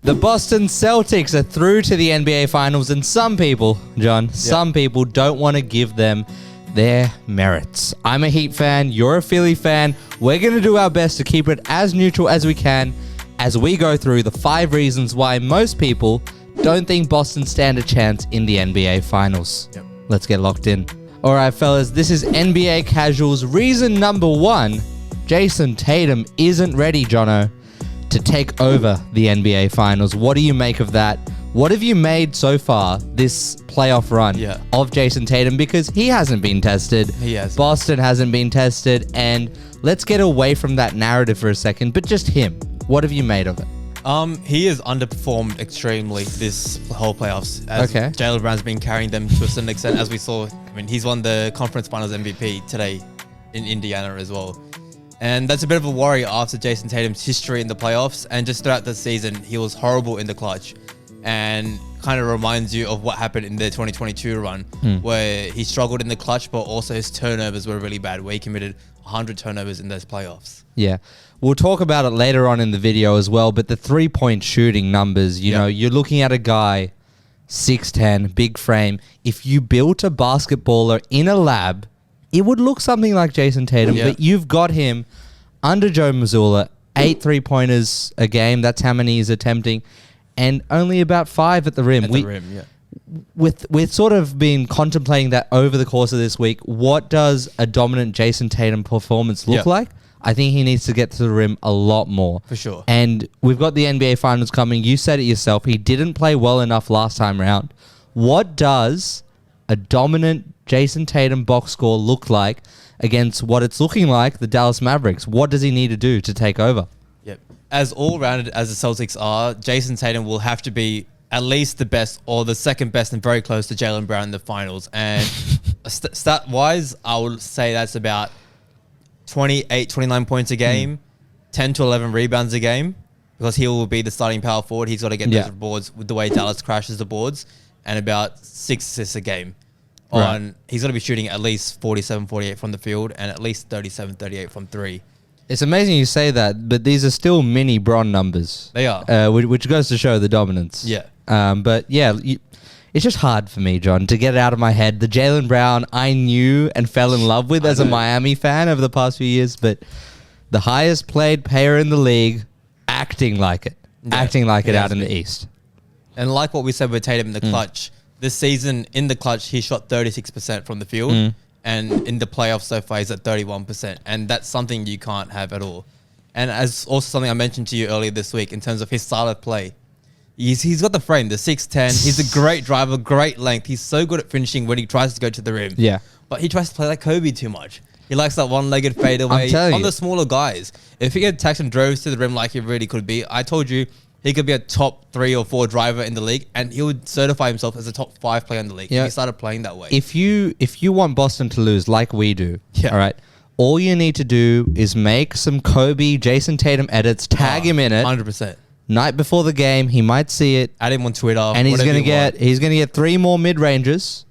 The Boston Celtics are through to the NBA Finals, and some people, John, some people don't want to give them their merits. I'm a Heat fan. You're a Philly fan. We're going to do our best to keep it as neutral as we can as we go through the 5 reasons why most people don't think Boston stand a chance in the NBA Finals. Yep. Let's get locked in. All right, fellas, this is NBA Casuals. Reason number 1, Jayson Tatum isn't ready, Jono, to take over the NBA Finals. What do you make of that? What have you made so far this playoff run of Jayson Tatum? Because he hasn't been tested. He has. Boston hasn't been tested. And let's get away from that narrative for a second, but just him. What have you made of it? He has underperformed extremely this whole playoffs. As Jaylen Brown's been carrying them to a certain extent, as we saw. I mean, he's won the Conference Finals MVP today in Indiana as well. And that's a bit of a worry after Jayson Tatum's history in the playoffs. And just throughout the season, he was horrible in the clutch. And kind of reminds you of what happened in the 2022 run, where he struggled in the clutch, but also his turnovers were really bad, where he committed 100 turnovers in those playoffs. Yeah. We'll talk about it later on in the video as well, but the 3-point shooting numbers, you know, you're looking at a guy, 6'10", big frame. If you built a basketballer in a lab, it would look something like Jayson Tatum, but you've got him under Joe Mazzulla, 8 3-pointers a game. That's how many he's attempting, and only about 5 at the rim. We've sort of been contemplating that over the course of this week. What does a dominant Jayson Tatum performance look like? I think he needs to get to the rim a lot more. For sure. And we've got the NBA Finals coming. You said it yourself. He didn't play well enough last time around. What does a dominant Jayson Tatum box score look like against what it's looking like, the Dallas Mavericks? What does he need to do to take over? Yep. As all-rounded as the Celtics are, Jayson Tatum will have to be at least the best or the second best and very close to Jaylen Brown in the finals. And stat-wise, I would say that's about 28, 29 points a game, 10 to 11 rebounds a game, because he will be the starting power forward. He's got to get those boards with the way Dallas crashes the boards, and about 6 assists a game. He's got to be shooting at least 47, 48 from the field and at least 37, 38 from 3. It's amazing you say that, but these are still mini Bron numbers. They are. Which goes to show the dominance. Yeah. But yeah, it's just hard for me, John, to get it out of my head. The Jaylen Brown I knew and fell in love with as a Miami fan over the past few years, but the highest played player in the league acting like it. Acting like it out in the East. And like what we said with Tatum in the clutch, this season in the clutch, he shot 36% from the field. And in the playoffs so far, he's at 31%. And that's something you can't have at all. And as also something I mentioned to you earlier this week in terms of his style of play, he's got the frame, the 6'10". He's a great driver, great length. He's so good at finishing when he tries to go to the rim. Yeah. But he tries to play like Kobe too much. He likes that one-legged fadeaway on the smaller guys. If he attacked and drove to the rim like he really could be, I told you, he could be a top 3 or 4 driver in the league, and he would certify himself as a top 5 player in the league if he started playing that way. If you want Boston to lose like we do, all right, all you need to do is make some Kobe, Jayson Tatum edits, tag him in it. 100%. Night before the game, he might see it. Add him on Twitter. And he's gonna get 3 more mid-ranges.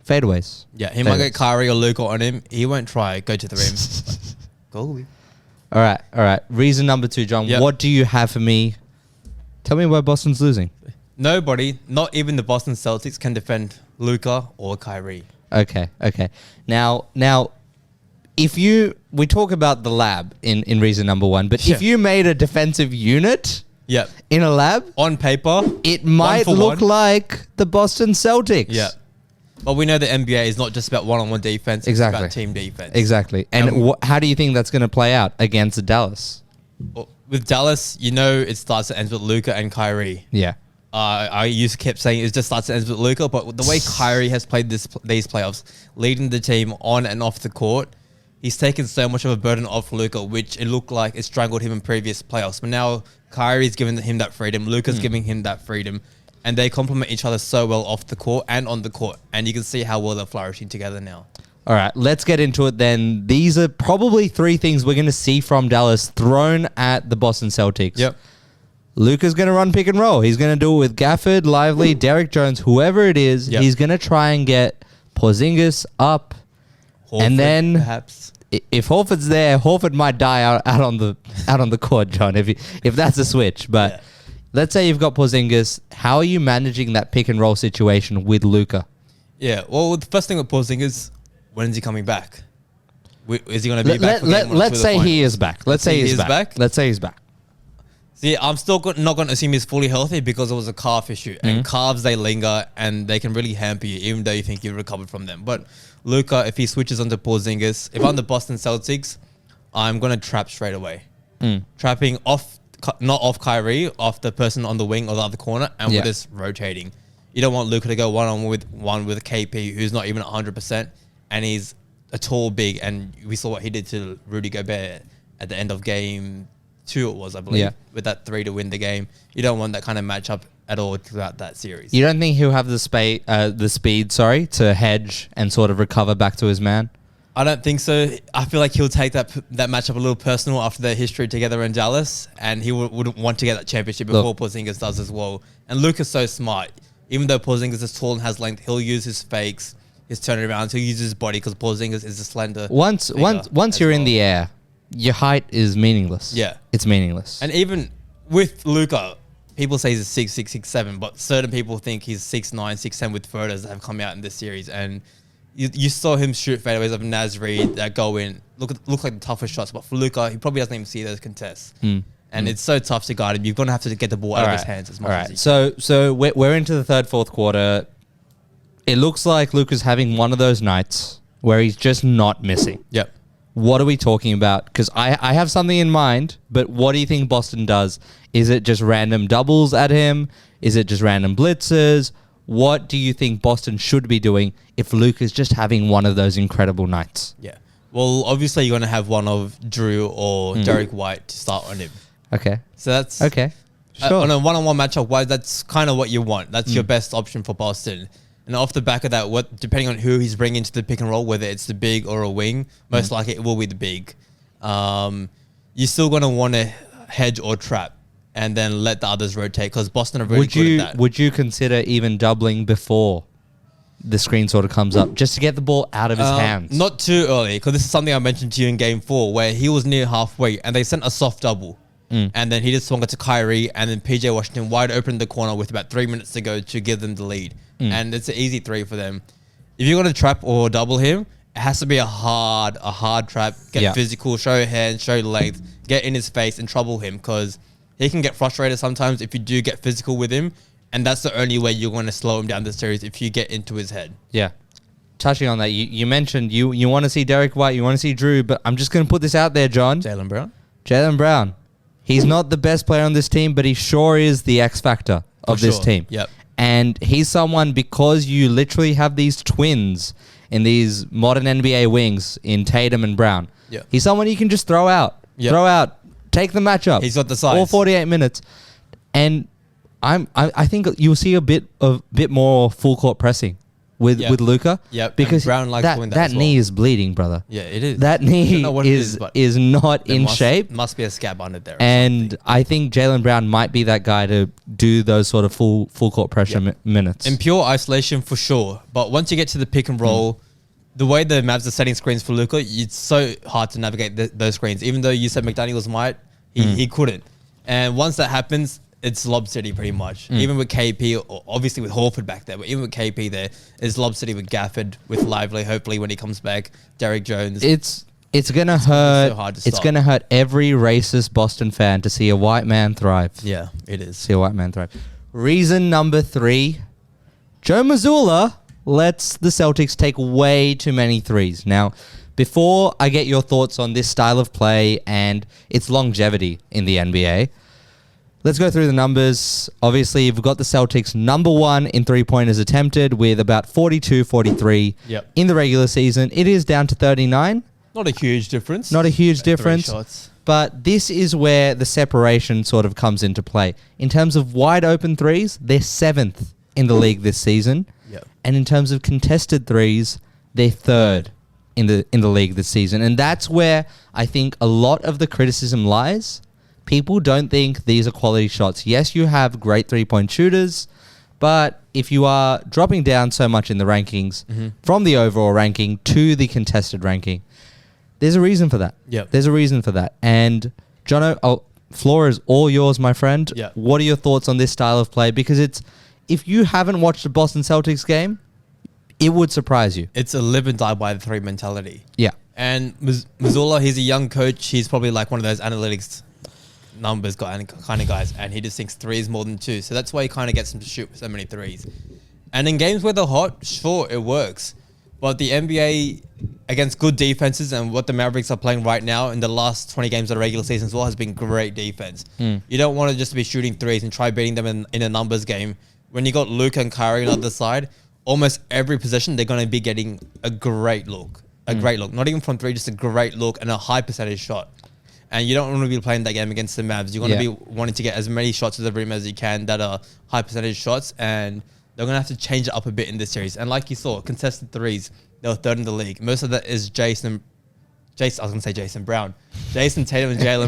Fadeaways. Yeah, he might get Kyrie or Luka on him. He won't try go to the rim. Go. All right. Reason number 2, John. What do you have for me? Tell me why Boston's losing. Nobody, not even the Boston Celtics, can defend Luka or Kyrie. Okay. Now, we talk about the lab in reason number 1, but if you made a defensive unit in a lab, on paper, it might look like the Boston Celtics. Yeah. But we know the NBA is not just about one-on-one defense, it's about team defense. Exactly. And how do you think that's going to play out against Dallas? Well, with Dallas, you know it starts and ends with Luka and Kyrie. Yeah. I used to keep saying it just starts and ends with Luka, but the way Kyrie has played these playoffs, leading the team on and off the court, he's taken so much of a burden off Luka, which it looked like it strangled him in previous playoffs. But now Kyrie's giving him that freedom. Luka's giving him that freedom. And they complement each other so well off the court and on the court. And you can see how well they're flourishing together now. All right, let's get into it then. These are probably 3 things we're going to see from Dallas thrown at the Boston Celtics. Yep. Luka's going to run pick and roll. He's going to do it with Gafford, Lively, Derek Jones, whoever it is. He's going to try and get Porzingis up. Horford, and then perhaps if Horford's there, Horford might die out on the court, John, if that's a switch. But let's say you've got Porzingis. How are you managing that pick and roll situation with Luka? Yeah. Well, the first thing with Porzingis, when is he coming back? Is he going to be back? Let's say he is back. Let's say he's back. Let's say he's back. See, I'm still not going to assume he's fully healthy because it was a calf issue. And calves, they linger and they can really hamper you even though you think you've recovered from them. But Luka, if he switches onto Porzingis, if I'm the Boston Celtics, I'm going to trap straight away. Trapping off, not off Kyrie, off the person on the wing or the other corner, and we're just rotating. You don't want Luka to go one-on-one with KP, who's not even 100%, and he's a tall big, and we saw what he did to Rudy Gobert at the end of game 2, it was, I believe, with that 3 to win the game. You don't want that kind of matchup at all throughout that series. You don't think he'll have the speed, to hedge and sort of recover back to his man? I don't think so. I feel like he'll take that matchup a little personal after their history together in Dallas, and he would want to get that championship before Porzingis does as well. And Luka's so smart. Even though Porzingis is tall and has length, he'll use his fakes, his turnarounds, he'll use his body because Porzingis is a slender. Once you're in the air, your height is meaningless. Yeah. It's meaningless. And even with Luka, people say he's 6'6", 6'7", but certain people think he's 6'9", 6'10" with photos that have come out in this series. And you saw him shoot fadeaways of Naz Reid that go in, look like the toughest shots. But for Luka, he probably doesn't even see those contests. And it's so tough to guard him. You're going to have to get the ball out of his hands as much as he can. So we're into the third, fourth quarter. It looks like Luka's having one of those nights where he's just not missing. Yep. What are we talking about? Because I have something in mind, but what do you think Boston does? Is it just random doubles at him? Is it just random blitzes? What do you think Boston should be doing if Luka is just having one of those incredible nights? Yeah. Well, obviously you're going to have one of Drew or Derek White to start on him. Okay. So that's... Okay. Sure. On a one-on-one matchup, that's kind of what you want. That's your best option for Boston. And off the back of that, depending on who he's bringing to the pick and roll, whether it's the big or a wing, most likely it will be the big. You're still going to want to hedge or trap and then let the others rotate because Boston are really good at that. Would you consider even doubling before the screen sort of comes up just to get the ball out of his hands? Not too early because this is something I mentioned to you in game 4 where he was near halfway and they sent a soft double. And then he just swung it to Kyrie and then PJ Washington wide open in the corner with about 3 minutes to go to give them the lead. And it's an easy 3 for them. If you're going to trap or double him, it has to be a hard trap. Get physical, show hands, show length, get in his face and trouble him because he can get frustrated sometimes if you do get physical with him. And that's the only way you're going to slow him down this series if you get into his head. Yeah. Touching on that, you mentioned you want to see Derek White, you want to see Drew, but I'm just going to put this out there, John. Jaylen Brown. He's not the best player on this team, but he sure is the X factor of this team. Yep. And he's someone, because you literally have these twins in these modern NBA wings in Tatum and Brown. Yep. He's someone you can just throw out. Yep. Throw out. Take the matchup. He's got the size. All 48 minutes. And I think you'll see a bit more full court pressing with Luka. Yep. Because Brown likes doing that as well. knee is bleeding, brother. Yeah, it is. That knee is not in shape. Must be a scab under there. And I think Jaylen Brown might be that guy to do those sort of full court pressure minutes. In pure isolation for sure. But once you get to the pick and roll, the way the Mavs are setting screens for Luka, it's so hard to navigate those screens. Even though you said McDaniels might, he couldn't. And once that happens, it's Lob City pretty much. Even with KP, or obviously with Horford back there, but even with KP there, it's Lob City with Gafford, with Lively, hopefully when he comes back, Derek Jones. It's gonna hurt. So hard to it's stop. gonna hurt every racist Boston fan to see a white man thrive. Yeah, it is. See a white man thrive. Reason number 3, Joe Mazzulla lets the Celtics take way too many threes. Now, before I get your thoughts on this style of play and its longevity in the NBA, let's go through the numbers. Obviously, you've got the Celtics number 1 in three-pointers attempted with about 42, 43 in the regular season. It is down to 39. Not a huge difference. Not a huge difference. 3 shots. But this is where the separation sort of comes into play. In terms of wide open threes, they're 7th in the league this season. And in terms of contested threes, they're 3rd in the league this season. And that's where I think a lot of the criticism lies. People don't think these are quality shots. Yes, you have great three-point shooters, but if you are dropping down so much in the rankings from the overall ranking to the contested ranking, there's a reason for that. Yep. There's a reason for that. And Jono, floor is all yours, my friend. Yeah. What are your thoughts on this style of play? Because if you haven't watched the Boston Celtics game, it would surprise you. It's a live and die by the three mentality. Yeah. And Mazzulla, he's a young coach. He's probably like one of those analytics numbers kind of guys, and he just thinks three is more than two. So that's why he kind of gets him to shoot so many threes. And in games where they're hot, sure, it works. But the NBA, against good defenses and what the Mavericks are playing right now in the last 20 games of the regular season as well, has been great defense. You don't want to just be shooting threes and try beating them in a numbers game. When you got Luka and Kyrie on the other side, almost every possession, they're going to be getting a great look. Great look. Not even from three, just a great look and a high percentage shot. And you don't want to be playing that game against the Mavs. You're going to be wanting to get as many shots to the rim as you can that are high percentage shots. And they're going to have to change it up a bit in this series. And like you saw, contested threes, they were third in the league. Most of that is Jayson Tatum and Jaylen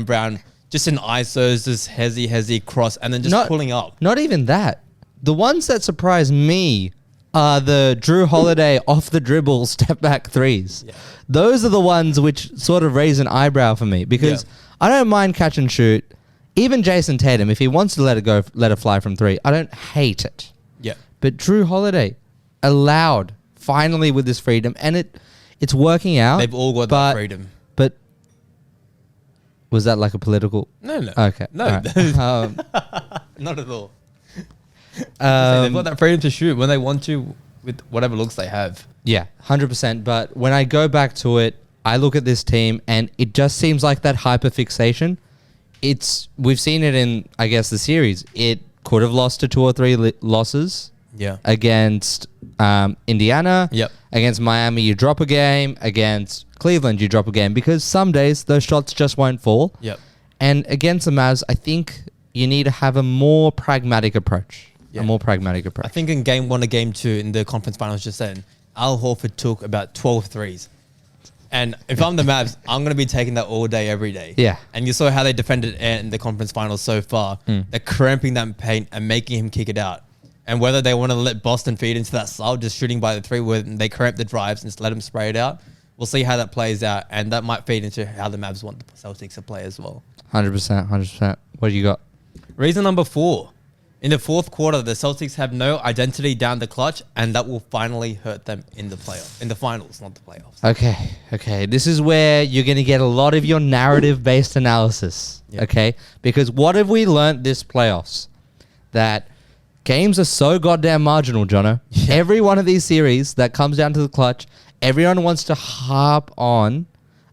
Brown just in ISOs, just hezzy cross, and then just pulling up. Not even that. The ones that surprise me are the Drew Holiday off the dribble step back threes. Yeah. Those are the ones which sort of raise an eyebrow for me because I don't mind catch and shoot. Even Jayson Tatum, if he wants to let it fly from three, I don't hate it. Yeah. But Drew Holiday allowed finally with this freedom, and it's working out. They've all got that freedom. But was that like a political? No. Okay. No. Right. Not at all. They've got that freedom to shoot when they want to with whatever looks they have. Yeah, 100%. But when I go back to it, I look at this team and it just seems like that hyperfixation. We've seen it in, I guess, the series. It could have lost to 2 or 3 losses. Yeah. Against Indiana. Yep. Against Miami, you drop a game. Against Cleveland, you drop a game because some days those shots just won't fall. Yep. And against the Mavs, I think you need to have a more pragmatic approach. Yeah. A more pragmatic approach. I think in game 1 or game 2 in the conference finals just then, Al Horford took about 12 threes. And if I'm the Mavs, I'm going to be taking that all day, every day. Yeah. And you saw how they defended Ant in the conference finals so far. They're cramping that paint and making him kick it out. And whether they want to let Boston feed into that style, just shooting by the three where they cramp the drives and just let him spray it out, we'll see how that plays out. And that might feed into how the Mavs want the Celtics to play as well. 100%. What do you got? Reason number 4. In the fourth quarter, the Celtics have no identity down the clutch, and that will finally hurt them in the finals, not the playoffs. Okay. This is where you're going to get a lot of your narrative-based analysis, okay? Because what have we learned this playoffs? That games are so goddamn marginal, Jono. Yeah. Every one of these series that comes down to the clutch, everyone wants to harp on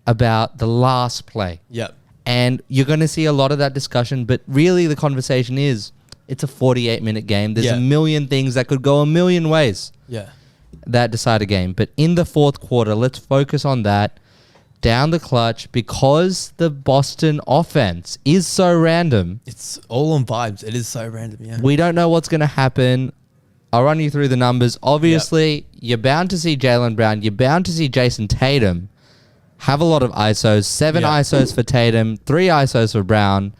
about the last play. Yep. And you're going to see a lot of that discussion, but really the conversation is, it's a 48-minute game. There's a million things that could go a million ways that decide a game. But in the fourth quarter, let's focus on that down the clutch because the Boston offense is so random. It's all on vibes. It is so random, yeah. We don't know what's going to happen. I'll run you through the numbers. Obviously, you're bound to see Jaylen Brown. You're bound to see Jayson Tatum have a lot of ISOs. 7 ISOs for Tatum, 3 ISOs for Brown.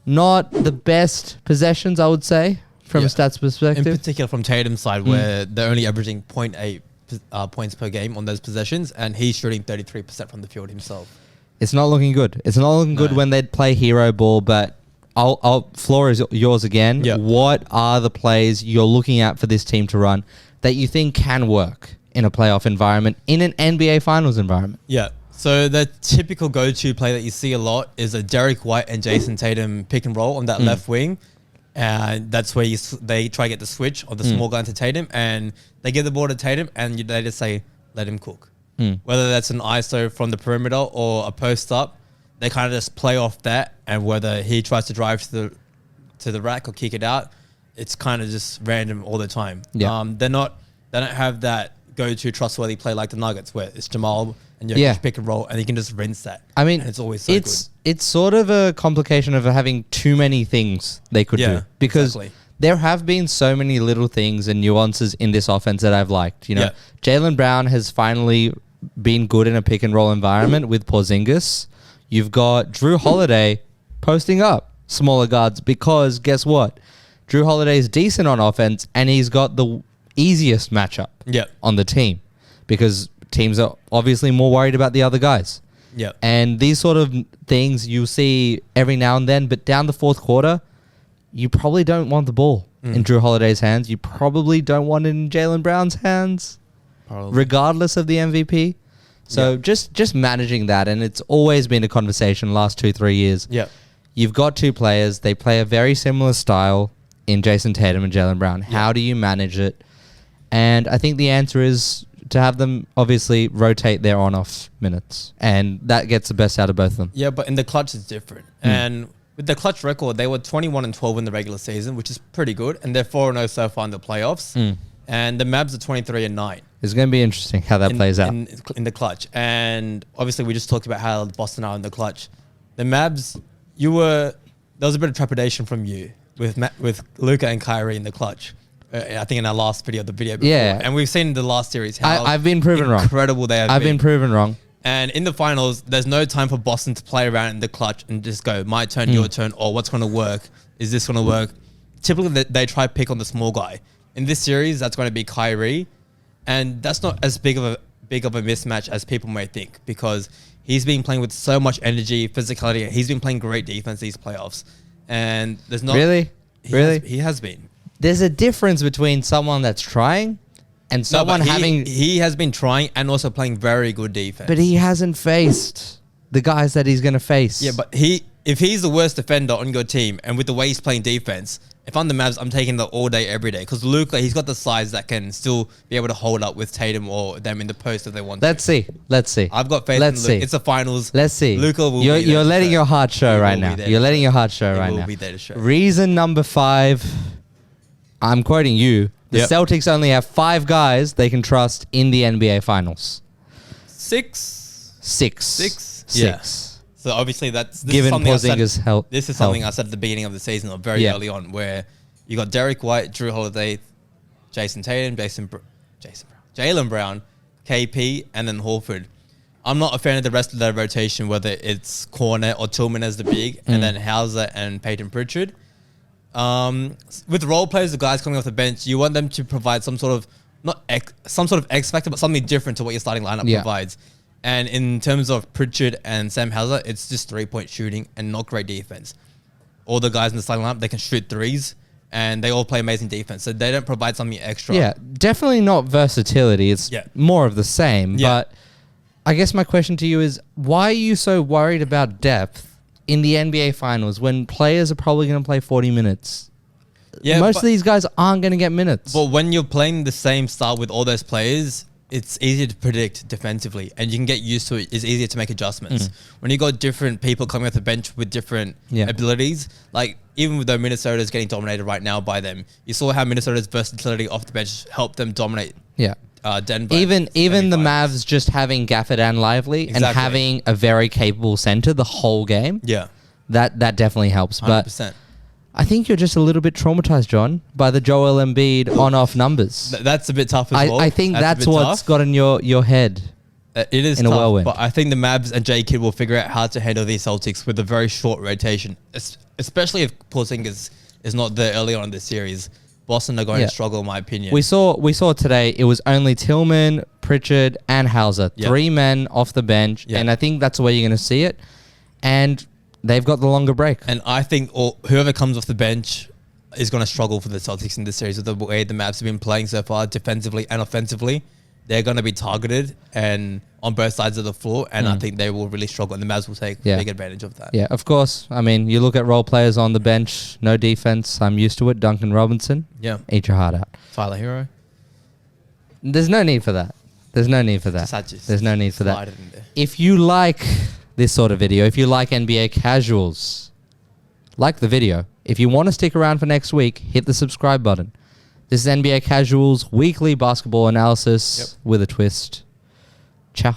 Not the best possessions, I would say, from a stats perspective. In particular from Tatum's side, where they're only averaging 0.8 points per game on those possessions, and he's shooting 33% from the field himself. It's not looking good. It's not looking good when they play hero ball, but floor is yours again. Yep. What are the plays you're looking at for this team to run that you think can work in a playoff environment, in an NBA Finals environment? Yeah. So the typical go-to play that you see a lot is a Derek White and Jayson Tatum pick and roll on that left wing. And that's where they try to get the switch of the small guy into Tatum, and they give the ball to Tatum, and they just say, let him cook. Whether that's an ISO from the perimeter or a post up, they kind of just play off that, and whether he tries to drive to the rack or kick it out, it's kind of just random all the time. Yeah. They don't have that go-to trustworthy play like the Nuggets, where it's Jamal and Jokic pick and roll, and you can just rinse that. I mean, and it's always so good. It's sort of a complication of having too many things they could do, because there have been so many little things and nuances in this offense that I've liked. You know, Jaylen Brown has finally been good in a pick and roll environment with Porzingis. You've got Drew Holiday posting up smaller guards because guess what? Drew Holiday is decent on offense, and he's got the easiest matchup on the team because teams are obviously more worried about the other guys. Yep. And these sort of things you'll see every now and then, but down the fourth quarter, you probably don't want the ball in Drew Holiday's hands. You probably don't want it in Jaylen Brown's hands, regardless of the MVP. So just managing that, and it's always been a conversation last 2-3 years. Yeah. You've got two players. They play a very similar style in Jayson Tatum and Jaylen Brown. How do you manage it? And I think the answer is to have them obviously rotate their on-off minutes, and that gets the best out of both of them. Yeah, but in the clutch it's different. And with the clutch record, they were 21-12 in the regular season, which is pretty good, and they're 4-0 so far in the playoffs. And the Mavs are 23-9. It's going to be interesting how that plays out in the clutch. And obviously, we just talked about how Boston are in the clutch. The Mavs, there was a bit of trepidation from you with Luka and Kyrie in the clutch. I think in our last video, before. Yeah. And we've seen in the last series how I've been proven wrong. Incredible they have I've been proven wrong. And in the finals, there's no time for Boston to play around in the clutch and just go, my turn, your turn, or what's going to work? Is this going to work? Typically, they try to pick on the small guy. In this series, that's going to be Kyrie. And that's not as big of a mismatch as people may think, because he's been playing with so much energy, physicality. He's been playing great defense these playoffs. And there's not... Really? He has been. There's a difference between someone that's trying and someone having... He has been trying and also playing very good defense. But he hasn't faced the guys that he's going to face. Yeah, but if he's the worst defender on your team, and with the way he's playing defense, if I'm the Mavs, I'm taking that all day, every day. Because Luka, he's got the size that can still be able to hold up with Tatum or them in the post if they want Let's see. I've got faith in Luka. It's the finals. Let's see. Luka will be there. You're letting your heart show right now. You're letting your heart show right now. He will be there to show. Reason number 5, I'm quoting you. The Celtics only have 5 guys they can trust in the NBA Finals. 6. Yeah. So obviously given Porzingis' health. This is something I said at the beginning of the season, or very early on, where you got Derek White, Drew Holiday, Jayson Tatum, Jaylen Brown, KP, and then Horford. I'm not a fan of the rest of the rotation, whether it's Cornet or Tillman as the big, and then Hauser and Peyton Pritchard. With role players, the guys coming off the bench, you want them to provide some sort of X factor, but something different to what your starting lineup provides. And in terms of Pritchard and Sam Hauser, it's just 3-point shooting and not great defense. All the guys in the starting lineup, they can shoot threes, and they all play amazing defense. So they don't provide something extra. Yeah, definitely not versatility. It's more of the same. Yeah. But I guess my question to you is, why are you so worried about depth in the NBA Finals when players are probably going to play 40 minutes? Yeah, most of these guys aren't going to get minutes. But when you're playing the same style with all those players, it's easier to predict defensively, and you can get used to it. It's easier to make adjustments. When you got different people coming off the bench with different abilities, like even though Minnesota is getting dominated right now by them, you saw how Minnesota's versatility off the bench helped them dominate. Denver. Even the Mavs just having Gafford and Lively and having a very capable center the whole game. Yeah, that definitely helps. 100%. But I think you're just a little bit traumatized, John, by the Joel Embiid on-off numbers. That's a bit tough as well. I think that's what's got in your head. It is in tough, a whirlwind. But I think the Mavs and J Kidd will figure out how to handle these Celtics with a very short rotation, especially if Porzingis is not there early on in the series. Boston are going to struggle, in my opinion. We saw today it was only Tillman, Pritchard, and Hauser. 3 men off the bench, and I think that's the way you're going to see it. And they've got the longer break. And I think whoever comes off the bench is going to struggle for the Celtics in this series with the way the Mavs have been playing so far, defensively and offensively. They're going to be targeted and on both sides of the floor, and I think they will really struggle, and the Mavs will take big advantage of that. Yeah, of course. I mean, you look at role players on the bench, no defense. I'm used to it. Duncan Robinson. Yeah. Eat your heart out. Tyler Hero. There's no need for that. There's no need for that. There's no need for that. If you like this sort of video, if you like NBA casuals, like the video. If you want to stick around for next week, hit the subscribe button. This is NBA Casuals weekly basketball analysis with a twist. Ciao.